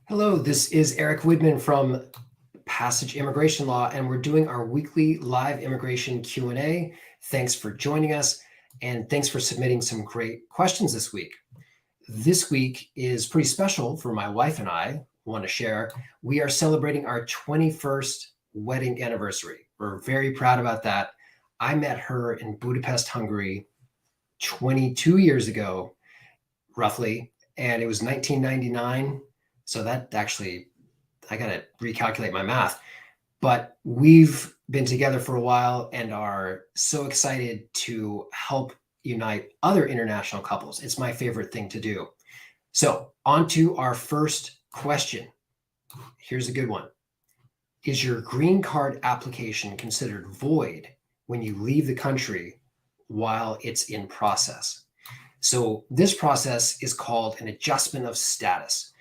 Hello, this is Eric Widman from Passage Immigration Law, and we're doing our weekly live immigration Q&A. Thanks for joining us, and thanks for submitting some great questions this week. This week is pretty special for my wife and I want to share. We are celebrating our 21st wedding anniversary. We're very proud about that. I met her in Budapest, Hungary 22 years ago, roughly, and it was 1999. So that actually, I got to recalculate my math. But we've been together for a while and are so excited to help unite other international couples. It's my favorite thing to do. So, on to our first question. Here's a good one. Is your green card application considered void when you leave the country while it's in process? So, this process is called an adjustment of status,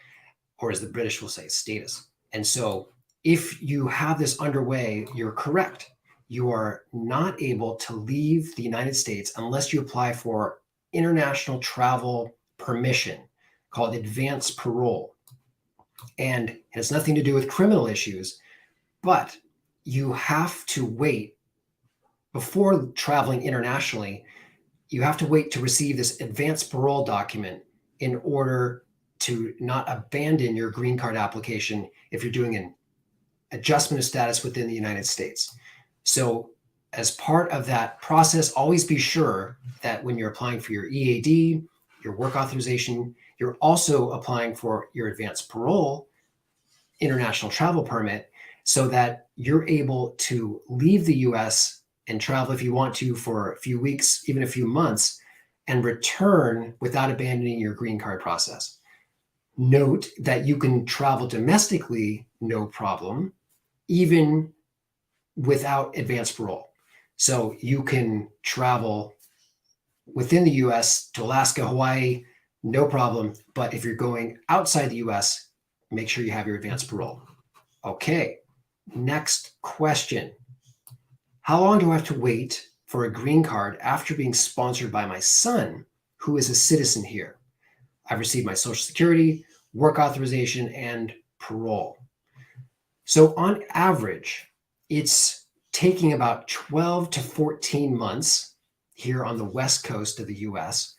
or as the British will say, status. And so if you have this underway, you're correct. You are not able to leave the United States unless you apply for international travel permission called advance parole. And it has nothing to do with criminal issues, but you have to wait before traveling internationally. You have to wait to receive this advance parole document in order to not abandon your green card application if you're doing an adjustment of status within the United States. So as part of that process, always be sure that when you're applying for your EAD, your work authorization, you're also applying for your advanced parole, international travel permit, so that you're able to leave the US and travel if you want to for a few weeks, even a few months, and return without abandoning your green card process. Note that you can travel domestically, no problem, even without advanced parole. So you can travel within the US to Alaska, Hawaii, no problem. But if you're going outside the US, make sure you have your advanced parole. Okay, next question. How long do I have to wait for a green card after being sponsored by my son, who is a citizen here? I've received my Social Security, work authorization, and parole. So on average, it's taking about 12 to 14 months here on the West Coast of the US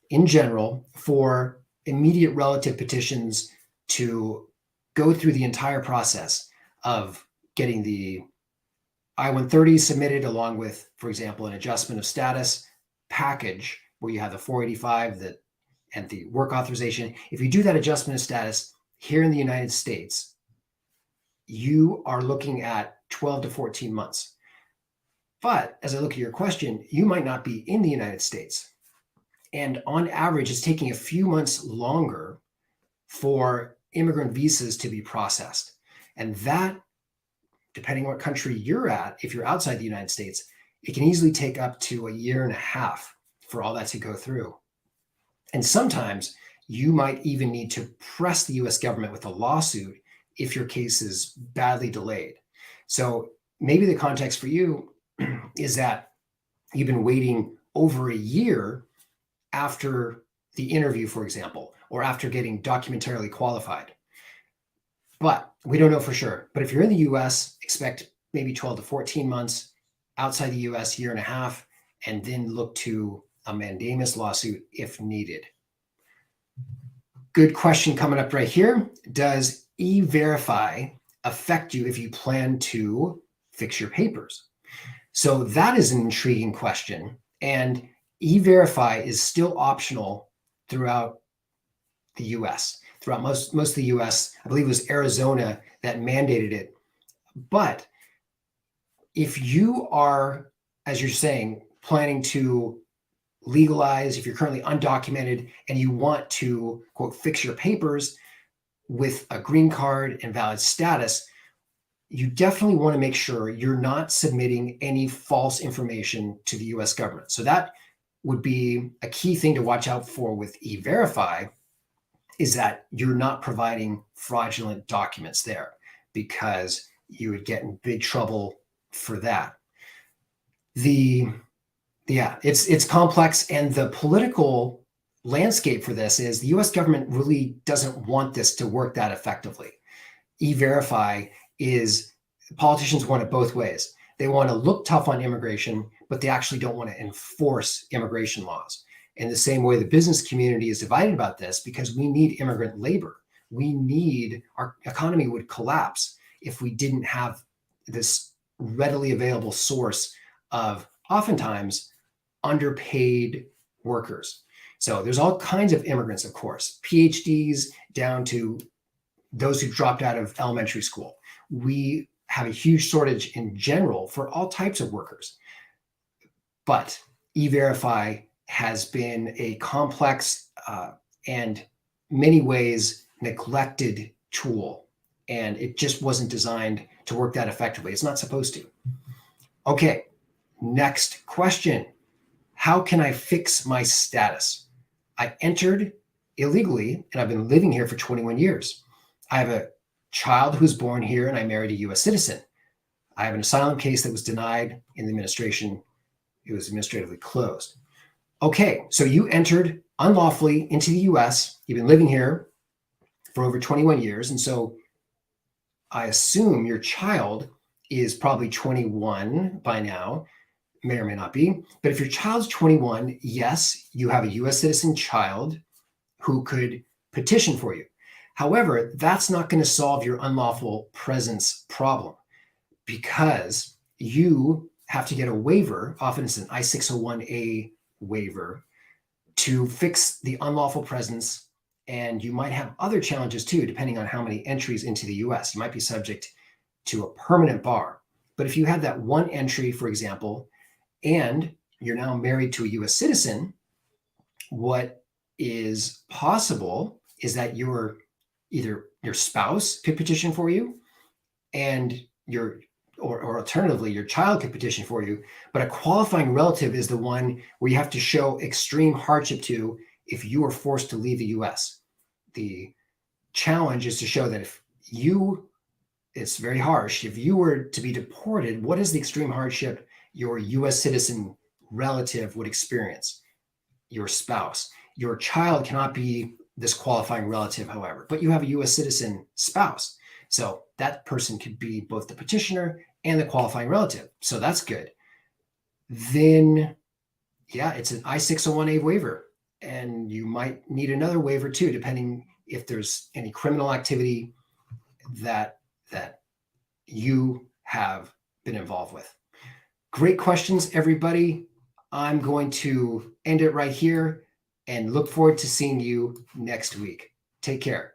in general for immediate relative petitions to go through the entire process of getting the I-130 submitted along with, for example, an adjustment of status package where you have the 485 and the work authorization. If you do that adjustment of status here in the United States, you are looking at 12 to 14 months. But as I look at your question, you might not be in the United States. And on average, it's taking a few months longer for immigrant visas to be processed. And that, depending on what country you're at, if you're outside the United States, it can easily take up to a year and a half for all that to go through. And sometimes you might even need to press the US government with a lawsuit if your case is badly delayed. So maybe the context for you is that you've been waiting over a year after the interview, for example, or after getting documentarily qualified. But we don't know for sure. But if you're in the US, expect maybe 12 to 14 months, outside the US, year and a half, and then look to a mandamus lawsuit if needed. Good question coming up right here. Does E-Verify affect you if you plan to fix your papers? So that is an intriguing question. And E-Verify is still optional throughout the US. Throughout most of the US, I believe it was Arizona that mandated it. But if you are, as you're saying, planning to legalize, if you're currently undocumented and you want to, quote, fix your papers with a green card and valid status, you definitely want to make sure you're not submitting any false information to the US government. So that would be a key thing to watch out for with E-Verify, is that you're not providing fraudulent documents there, because you would get in big trouble for that. It's complex, and the political landscape for this is the US government really doesn't want this to work that effectively. E-Verify is, politicians want it both ways. They want to look tough on immigration, but they actually don't want to enforce immigration laws. In the same way, the business community is divided about this because we need immigrant labor. Our economy would collapse if we didn't have this readily available source of oftentimes underpaid workers. So there's all kinds of immigrants, of course, PhDs down to those who dropped out of elementary school. We have a huge shortage in general for all types of workers. But E-Verify has been a complex and many ways neglected tool, and it just wasn't designed to work that effectively. It's not supposed to. Okay, next question. How can I fix my status? I entered illegally and I've been living here for 21 years. I have a child who's born here and I married a US citizen. I have an asylum case that was denied in the administration. It was administratively closed. Okay, so you entered unlawfully into the US. You've been living here for over 21 years. And so I assume your child is probably 21 by now, may or may not be. But if your child's 21, yes, you have a US citizen child who could petition for you. However, that's not going to solve your unlawful presence problem because you have to get a waiver, often it's an I-601A waiver, to fix the unlawful presence. And you might have other challenges too, depending on how many entries into the US. You might be subject to a permanent bar. But if you had that one entry, for example, and you're now married to a US citizen, what is possible is that your spouse could petition for you and or alternatively, your child could petition for you, but a qualifying relative is the one where you have to show extreme hardship to if you are forced to leave the US. The challenge is to show that it's very harsh. If you were to be deported, what is the extreme hardship your US citizen relative would experience? Your spouse. Your child cannot be this qualifying relative, however, but you have a US citizen spouse. So that person could be both the petitioner and the qualifying relative. So that's good. Then, yeah, it's an I-601A waiver. And you might need another waiver too, depending if there's any criminal activity that you have been involved with. Great questions, everybody. I'm going to end it right here and look forward to seeing you next week. Take care.